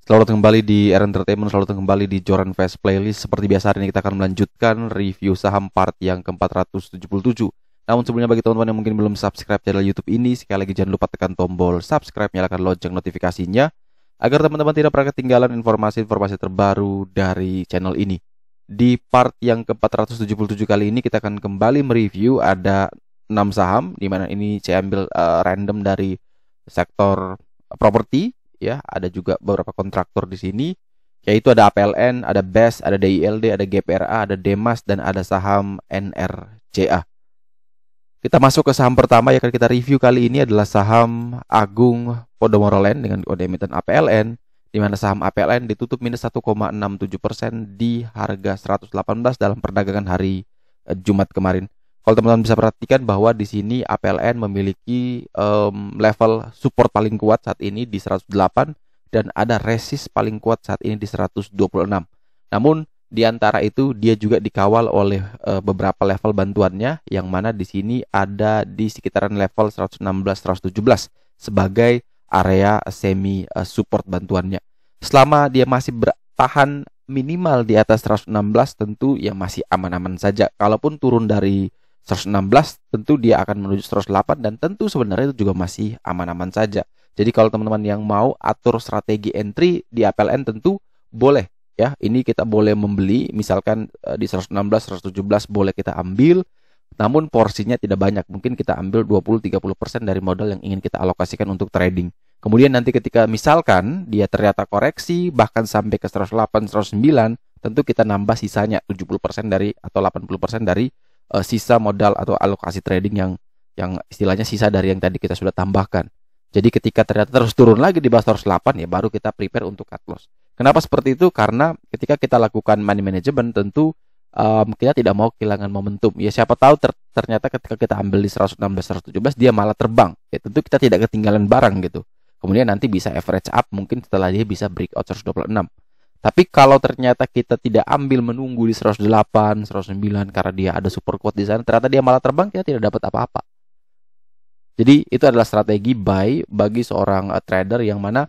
Selamat datang kembali di Air Entertainment, selamat datang kembali di Joran Fast Playlist. Seperti biasa hari ini kita akan melanjutkan review saham part yang ke-477. Namun sebelumnya bagi teman-teman yang mungkin belum subscribe channel YouTube ini, sekali lagi jangan lupa tekan tombol subscribe, nyalakan lonceng notifikasinya agar teman-teman tidak pernah ketinggalan informasi-informasi terbaru dari channel ini. Di part yang ke-477 kali ini kita akan kembali mereview ada 6 saham, di mana ini saya ambil random dari sektor properti. Ya, ada juga beberapa kontraktor di sini, yaitu ada APLN, ada BES, ada DILD, ada GPRA, ada Demas, dan ada saham NRCA. Kita masuk ke saham pertama yang akan kita review kali ini adalah saham Agung Podomoro Land dengan kode emiten APLN, di mana saham APLN ditutup minus 1,67% di harga 118 dalam perdagangan hari Jumat kemarin. Kalau teman-teman bisa perhatikan bahwa di sini APLN memiliki level support paling kuat saat ini di 108 dan ada resist paling kuat saat ini di 126. Namun di antara itu dia juga dikawal oleh beberapa level bantuannya, yang mana di sini ada di sekitaran level 116-117 sebagai area semi support bantuannya. Selama dia masih bertahan minimal di atas 116, tentu ya masih aman-aman saja. Kalaupun turun dari 116 tentu dia akan menuju 108 dan tentu sebenarnya itu juga masih aman-aman saja. Jadi kalau teman-teman yang mau atur strategi entry di APLN tentu boleh ya. Ini kita boleh membeli misalkan di 116, 117 boleh kita ambil. Namun porsinya tidak banyak. Mungkin kita ambil 20-30% dari modal yang ingin kita alokasikan untuk trading. Kemudian nanti ketika misalkan dia ternyata koreksi bahkan sampai ke 108, 109, tentu kita nambah sisanya 70% dari atau 80% dari sisa modal atau alokasi trading yang istilahnya sisa dari yang tadi kita sudah tambahkan. Jadi ketika ternyata terus turun lagi di bawah 108 ya baru kita prepare untuk cut loss. Kenapa seperti itu? Karena ketika kita lakukan money management tentu kita tidak mau kehilangan momentum. Ya siapa tahu ternyata ketika kita ambil di 116 117 dia malah terbang. Ya tentu kita tidak ketinggalan barang gitu. Kemudian nanti bisa average up mungkin setelah dia bisa breakout 126. Tapi kalau ternyata kita tidak ambil menunggu di 108, 109 karena dia ada super quote di sana, ternyata dia malah terbang, kita tidak dapat apa-apa. Jadi itu adalah strategi buy bagi seorang trader yang mana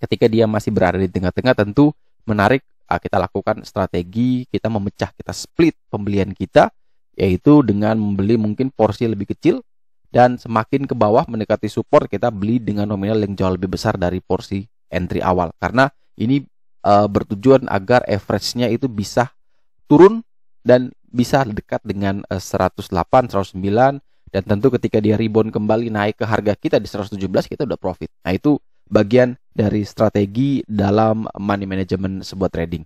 ketika dia masih berada di tengah-tengah tentu menarik kita lakukan strategi, kita memecah, kita split pembelian kita, yaitu dengan membeli mungkin porsi lebih kecil dan semakin ke bawah mendekati support kita beli dengan nominal yang jauh lebih besar dari porsi entry awal. Karena ini bertujuan agar average-nya itu bisa turun dan bisa dekat dengan 108, 109 dan tentu ketika dia rebound kembali naik ke harga kita di 117 kita udah profit. Nah, itu bagian dari strategi dalam money management sebuah trading.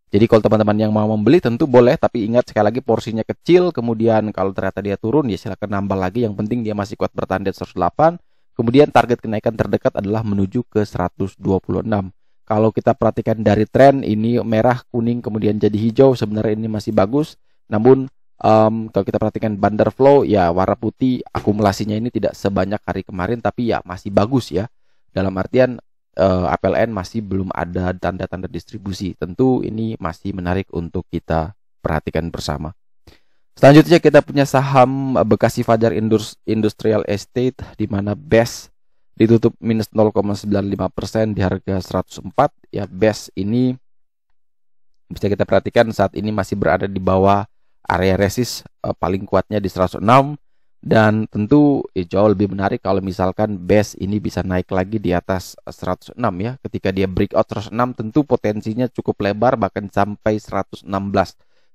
Jadi kalau teman-teman yang mau membeli tentu boleh, tapi ingat sekali lagi porsinya kecil, kemudian kalau ternyata dia turun ya silakan nambah lagi, yang penting dia masih kuat bertahan di 108. Kemudian target kenaikan terdekat adalah menuju ke 126. Kalau kita perhatikan dari tren ini merah, kuning, kemudian jadi hijau, sebenarnya ini masih bagus. Namun kalau kita perhatikan bandar flow ya warna putih, akumulasinya ini tidak sebanyak hari kemarin, tapi ya masih bagus ya. Dalam artian APLN masih belum ada tanda-tanda distribusi. Tentu ini masih menarik untuk kita perhatikan bersama. Selanjutnya kita punya saham Bekasi Fajar Industrial Estate, di mana BES ditutup minus 0,95% di harga 104. Ya, BES ini bisa kita perhatikan saat ini masih berada di bawah area resist paling kuatnya di 106, dan tentu jauh lebih menarik kalau misalkan BES ini bisa naik lagi di atas 106 ya. Ketika dia breakout 106 tentu potensinya cukup lebar bahkan sampai 116.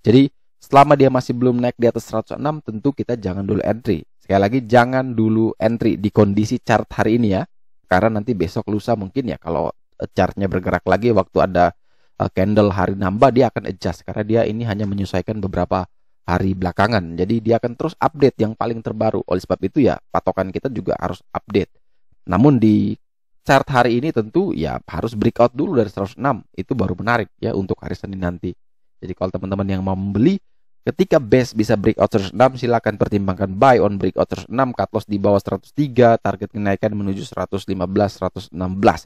Jadi selama dia masih belum naik di atas 106 tentu kita jangan dulu entry. Sekali lagi jangan dulu entry di kondisi chart hari ini ya. Karena nanti besok lusa mungkin ya kalau chartnya bergerak lagi waktu ada candle hari nambah dia akan adjust. Karena dia ini hanya menyesuaikan beberapa hari belakangan. Jadi dia akan terus update yang paling terbaru. Oleh sebab itu ya patokan kita juga harus update. Namun di chart hari ini tentu ya harus breakout dulu dari 106. Itu baru menarik ya untuk hari Senin nanti. Jadi kalau teman-teman yang mau membeli ketika BES bisa breakout 106 silakan pertimbangkan buy on breakout 106, cut loss di bawah 103, target kenaikan menuju 115, 116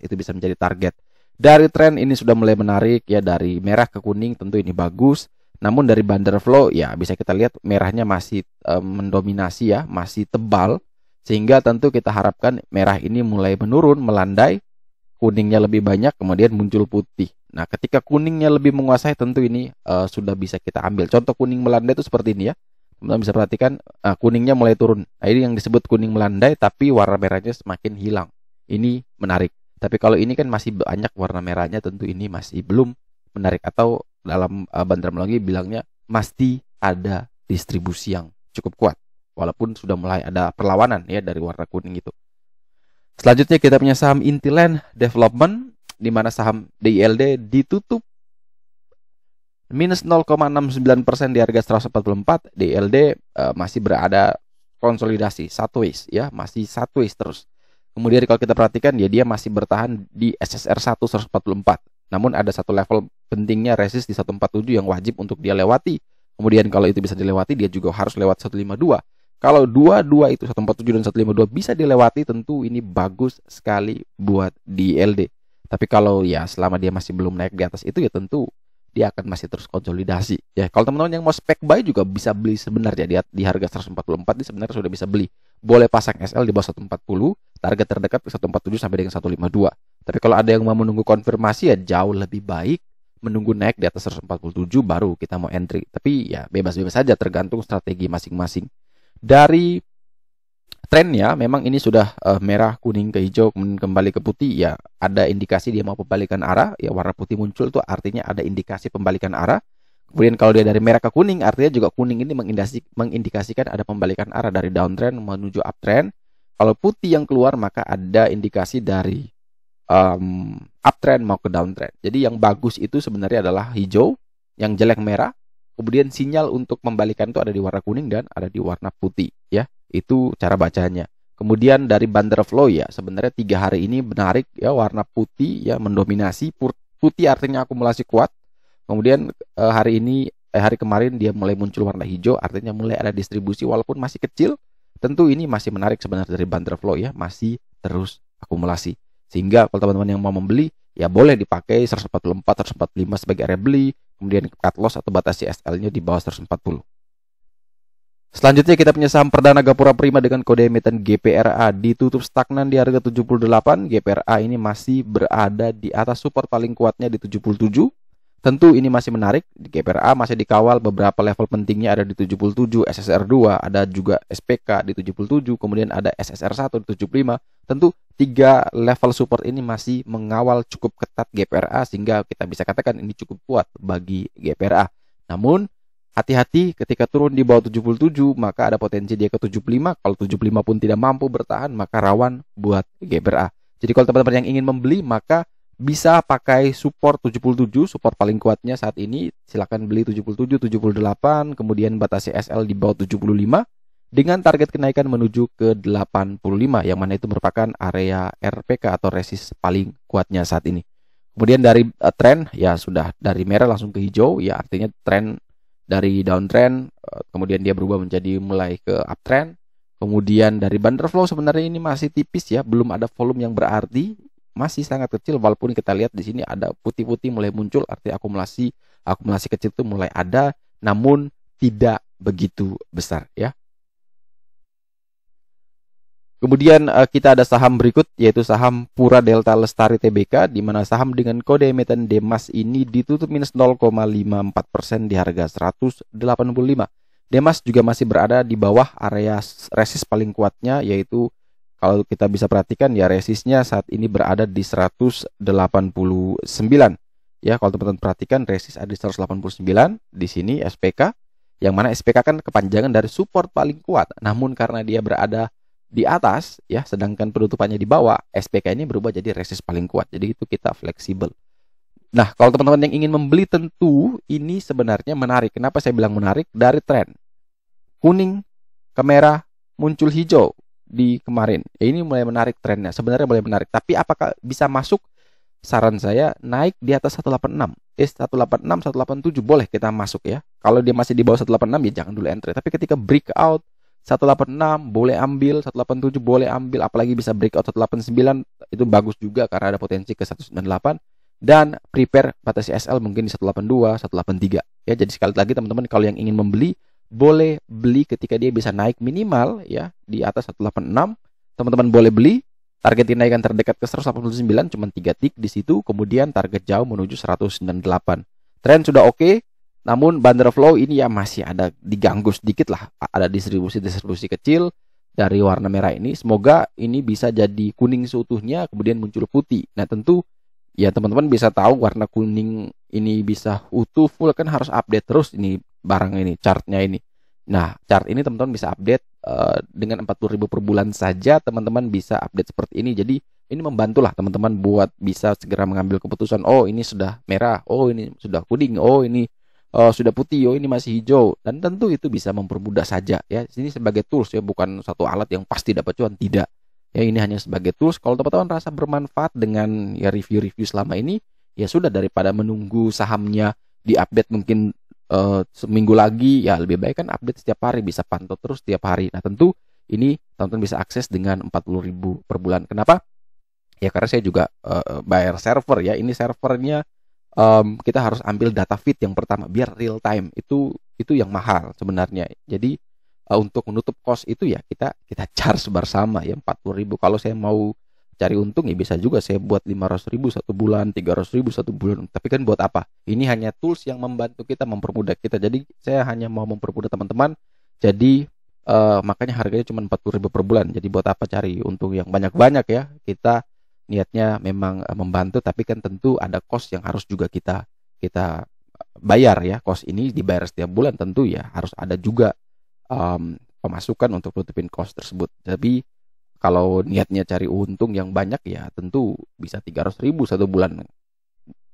itu bisa menjadi target. Dari tren ini sudah mulai menarik ya, dari merah ke kuning tentu ini bagus. Namun dari bandar flow ya bisa kita lihat merahnya masih mendominasi ya, masih tebal, sehingga tentu kita harapkan merah ini mulai menurun, melandai. kuningnya lebih banyak, kemudian muncul putih. Nah, ketika kuningnya lebih menguasai, tentu ini sudah bisa kita ambil. Contoh kuning melandai itu seperti ini ya. Teman-teman bisa perhatikan kuningnya mulai turun. Nah, ini yang disebut kuning melandai, tapi warna merahnya semakin hilang. Ini menarik. Tapi kalau ini kan masih banyak warna merahnya, tentu ini masih belum menarik. Atau dalam bandarmologi bilangnya masih ada distribusi yang cukup kuat. Walaupun sudah mulai ada perlawanan ya dari warna kuning itu. Selanjutnya kita punya saham Intiland Development, di mana saham DILD ditutup minus 0,69% di harga 144. DILD masih berada konsolidasi sideways ya, masih sideways terus. Kemudian kalau kita perhatikan ya, dia masih bertahan di SSR 1 144. Namun ada satu level pentingnya resist di 147 yang wajib untuk dia lewati. Kemudian kalau itu bisa dilewati, dia juga harus lewat 152. Kalau dua-dua itu 147 dan 152 bisa dilewati, tentu ini bagus sekali buat DILD. Tapi kalau ya selama dia masih belum naik di atas itu, ya tentu dia akan masih terus konsolidasi. Ya, kalau teman-teman yang mau spek buy juga bisa beli sebenarnya di harga 144 ini sebenarnya sudah bisa beli. Boleh pasang SL di bawah 140, target terdekat 147 sampai dengan 152. Tapi kalau ada yang mau menunggu konfirmasi, ya jauh lebih baik menunggu naik di atas 147 baru kita mau entry. Tapi ya bebas-bebas saja, tergantung strategi masing-masing. Dari trennya memang ini sudah merah, kuning ke hijau, kemudian kembali ke putih, ya ada indikasi dia mau pembalikan arah. Ya, warna putih muncul itu artinya ada indikasi pembalikan arah. Kemudian kalau dia dari merah ke kuning, artinya juga kuning ini mengindikasikan ada pembalikan arah dari downtrend menuju uptrend. Kalau putih yang keluar, maka ada indikasi dari uptrend mau ke downtrend. Jadi yang bagus itu sebenarnya adalah hijau, yang jelek merah. Kemudian sinyal untuk membalikan itu ada di warna kuning dan ada di warna putih ya. Itu cara bacanya. Kemudian dari Van der Flow ya, sebenarnya 3 hari ini menarik ya, warna putih ya mendominasi. Putih artinya akumulasi kuat. Kemudian hari kemarin dia mulai muncul warna hijau, artinya mulai ada distribusi walaupun masih kecil. Tentu ini masih menarik sebenarnya dari Van der Flow ya, masih terus akumulasi. Sehingga kalau teman-teman yang mau membeli, ya boleh dipakai 144, 145 sebagai area beli. Kemudian cut loss atau batasi SL-nya di bawah 140. Selanjutnya kita punya saham Perdana Gapura Prima dengan kode emiten GPRA, ditutup stagnan di harga 78. GPRA ini masih berada di atas support paling kuatnya di 77. Tentu ini masih menarik. Di GPRA masih dikawal beberapa level pentingnya ada di 77, SSR 2, ada juga SPK di 77, kemudian ada SSR 1 di 75. Tentu 3 level support ini masih mengawal cukup ketat GPRA, sehingga kita bisa katakan ini cukup kuat bagi GPRA. Namun hati-hati ketika turun di bawah 77, maka ada potensi dia ke 75. Kalau 75 pun tidak mampu bertahan, maka rawan buat GPRA. Jadi kalau teman-teman yang ingin membeli, maka bisa pakai support 77, support paling kuatnya saat ini. Silakan beli 77, 78, kemudian batasi SL di bawah 75 dengan target kenaikan menuju ke 85, yang mana itu merupakan area RPK atau resist paling kuatnya saat ini. Kemudian dari tren ya sudah dari merah langsung ke hijau, ya artinya tren dari downtrend kemudian dia berubah menjadi mulai ke uptrend. Kemudian dari Van der Flow sebenarnya ini masih tipis ya, belum ada volume yang berarti, masih sangat kecil. Walaupun kita lihat di sini ada putih-putih mulai muncul, artinya akumulasi kecil itu mulai ada, namun tidak begitu besar ya. Kemudian kita ada saham berikut, yaitu saham Pura Delta Lestari Tbk, di mana saham dengan kode emiten DEMAS ini ditutup minus 0,54% di harga 185. DEMAS juga masih berada di bawah area resist paling kuatnya, yaitu kalau kita bisa perhatikan ya, resistnya saat ini berada di 189. Ya, kalau teman-teman perhatikan resist ada di 189. Di sini SPK, yang mana SPK kan kepanjangan dari support paling kuat. Namun karena dia berada di atas ya, sedangkan penutupannya di bawah, SPK ini berubah jadi resist paling kuat. Jadi itu kita fleksibel. Nah, kalau teman-teman yang ingin membeli, tentu ini sebenarnya menarik. Kenapa saya bilang menarik? Dari tren kuning ke merah muncul hijau di kemarin. Ya, ini mulai menarik trennya. Sebenarnya mulai menarik. Tapi apakah bisa masuk? Saran saya naik di atas 186. 186, 187 boleh kita masuk ya. Kalau dia masih di bawah 186 ya jangan dulu entry. Tapi ketika breakout 186 boleh ambil, 187 boleh ambil, apalagi bisa breakout 189 itu bagus juga karena ada potensi ke 198. Dan prepare batasi SL mungkin di 182, 183 ya. Jadi sekali lagi teman-teman, kalau yang ingin membeli boleh beli ketika dia bisa naik minimal ya di atas 186. Teman-teman boleh beli Target tindakan terdekat ke 189 cuma 3 tick di situ, kemudian target jauh menuju 198. Tren sudah oke, namun Van der Flow ini ya masih ada diganggu sedikit lah, ada distribusi kecil dari warna merah ini. Semoga ini bisa jadi kuning seutuhnya kemudian muncul putih. Nah, tentu ya teman-teman bisa tahu warna kuning ini bisa utuh full kan harus update terus ini barang ini, chartnya ini. Nah, chart ini teman-teman bisa update dengan 40.000 per bulan saja teman-teman bisa update seperti ini. Jadi ini membantulah teman-teman buat bisa segera mengambil keputusan. Oh, ini sudah merah, oh ini sudah kuning, oh ini sudah putih, oh ini masih hijau. Dan tentu itu bisa mempermudah saja ya. Ini sebagai tools ya, bukan satu alat yang pasti dapat cuan, tidak. Ya, ini hanya sebagai tools. Kalau teman-teman rasa bermanfaat dengan ya review-review selama ini, ya sudah, daripada menunggu sahamnya diupdate mungkin seminggu lagi, ya lebih baik kan update setiap hari, bisa pantau terus setiap hari. Nah, tentu ini teman-teman bisa akses dengan 40.000 per bulan. Kenapa? Ya karena saya juga bayar server ya. Ini servernya kita harus ambil data feed yang pertama biar real time. Itu yang mahal sebenarnya. Jadi untuk menutup cost itu ya kita charge bersama ya 40.000. Kalau saya mau cari untung ya bisa juga saya buat 500.000 satu bulan, 300.000 satu bulan. Tapi kan buat apa? Ini hanya tools yang membantu kita, mempermudah kita. Jadi saya hanya mau mempermudah teman-teman. Jadi makanya harganya cuma 40.000 per bulan. Jadi buat apa cari untung yang banyak-banyak ya? Kita niatnya memang membantu, tapi kan tentu ada cost yang harus juga kita bayar ya. Cost ini dibayar setiap bulan, tentu ya harus ada juga pemasukan untuk tutupin cost tersebut. Tapi kalau niatnya cari untung yang banyak ya tentu bisa 300.000 satu bulan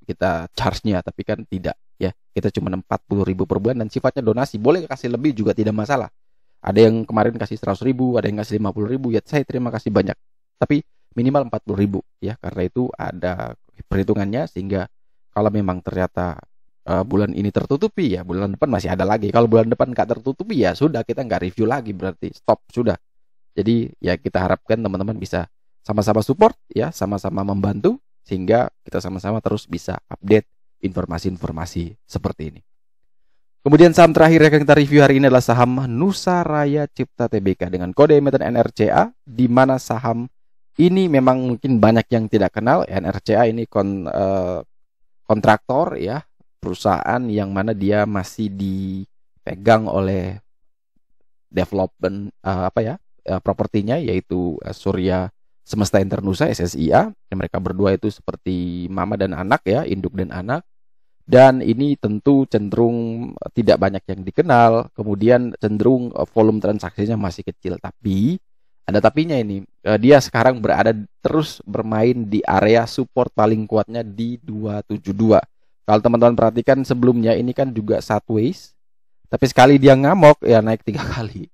kita charge-nya, tapi kan tidak ya. Kita cuma 40.000 per bulan dan sifatnya donasi. Boleh kasih lebih juga tidak masalah. Ada yang kemarin kasih 100.000, ada yang kasih 50.000, ya saya terima kasih banyak. Tapi minimal 40.000 ya, karena itu ada perhitungannya, sehingga kalau memang ternyata bulan ini tertutupi ya bulan depan masih ada lagi. Kalau bulan depan nggak tertutupi ya sudah, kita nggak review lagi, berarti stop sudah. Jadi ya kita harapkan teman-teman bisa sama-sama support ya, sama-sama membantu, sehingga kita sama-sama terus bisa update informasi-informasi seperti ini. Kemudian saham terakhir yang kita review hari ini adalah saham Nusaraya Cipta Tbk dengan kode emiten NRCA, di mana saham ini memang mungkin banyak yang tidak kenal. NRCA ini kontraktor ya, perusahaan yang mana dia masih dipegang oleh development propertinya, yaitu Surya Semesta Internusa SSIA. Mereka berdua itu seperti mama dan anak ya, induk dan anak. Dan ini tentu cenderung tidak banyak yang dikenal. Kemudian cenderung volume transaksinya masih kecil. Tapi ada tapinya ini. Dia sekarang terus bermain di area support paling kuatnya di 272. Kalau teman-teman perhatikan sebelumnya ini kan juga sideways. Tapi sekali dia ngamuk ya naik 3 kali.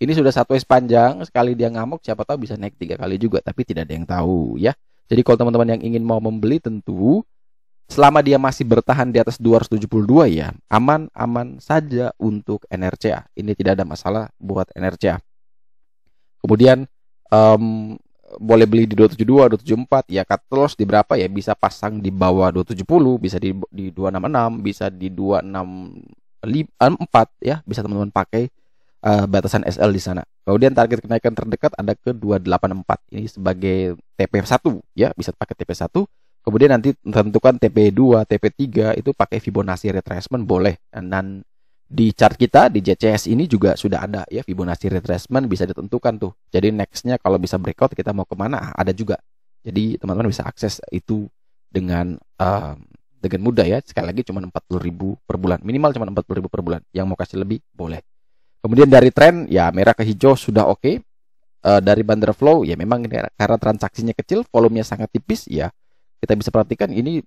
Ini sudah sideways panjang, sekali dia ngamuk siapa tahu bisa naik 3 kali juga, tapi tidak ada yang tahu ya. Jadi kalau teman-teman yang ingin mau membeli, tentu selama dia masih bertahan di atas 272 ya, aman-aman saja untuk NRCA. Ini tidak ada masalah buat NRCA. Kemudian boleh beli di 272, 274 ya, cut loss di berapa ya, bisa pasang di bawah 270, bisa di 266, bisa di 264 ya, bisa teman-teman pakai batasan SL di sana. Kemudian target kenaikan terdekat ada ke 284. Ini sebagai TP1 ya, bisa pakai TP1. Kemudian nanti tentukan TP2, TP3 itu pakai Fibonacci retracement boleh. Dan di chart kita di JCS ini juga sudah ada ya Fibonacci retracement, bisa ditentukan tuh. Jadi nextnya kalau bisa breakout kita mau kemana ada juga. Jadi teman-teman bisa akses itu dengan mudah ya. Sekali lagi cuma 40.000 per bulan. Minimal cuma 40.000 per bulan. Yang mau kasih lebih boleh. Kemudian dari tren ya merah ke hijau sudah oke. Dari Van der Flow ya memang ini karena transaksinya kecil, volumenya sangat tipis ya. Kita bisa perhatikan ini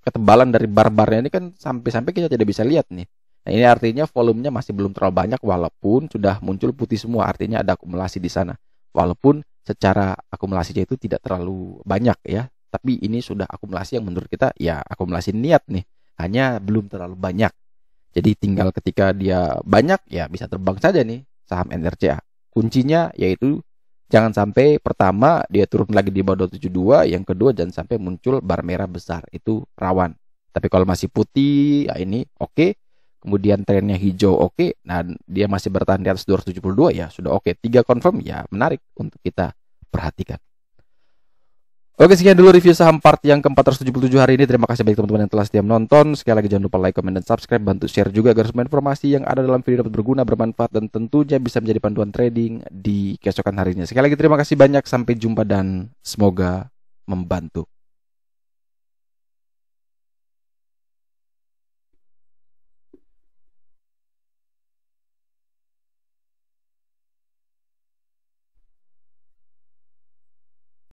ketebalan dari bar-barnya ini kan sampai-sampai kita tidak bisa lihat nih. Nah, ini artinya volumenya masih belum terlalu banyak walaupun sudah muncul putih semua, artinya ada akumulasi di sana. Walaupun secara akumulasinya itu tidak terlalu banyak ya, tapi ini sudah akumulasi yang menurut kita ya akumulasi niat nih, hanya belum terlalu banyak. Jadi tinggal ketika dia banyak ya bisa terbang saja nih saham NRCA. Kuncinya yaitu jangan sampai pertama dia turun lagi di bawah 272, yang kedua jangan sampai muncul bar merah besar, itu rawan. Tapi kalau masih putih ya ini oke. Kemudian trennya hijau oke. Nah dia masih bertahan di atas 272 ya sudah oke. 3 confirm ya menarik untuk kita perhatikan. Oke, sekian dulu review saham part yang ke-477 hari ini. Terima kasih bagi teman-teman yang telah setia menonton. Sekali lagi jangan lupa like, comment, dan subscribe. Bantu share juga agar semua informasi yang ada dalam video dapat berguna, bermanfaat, dan tentunya bisa menjadi panduan trading di keesokan harinya. Sekali lagi terima kasih banyak. Sampai jumpa dan semoga membantu.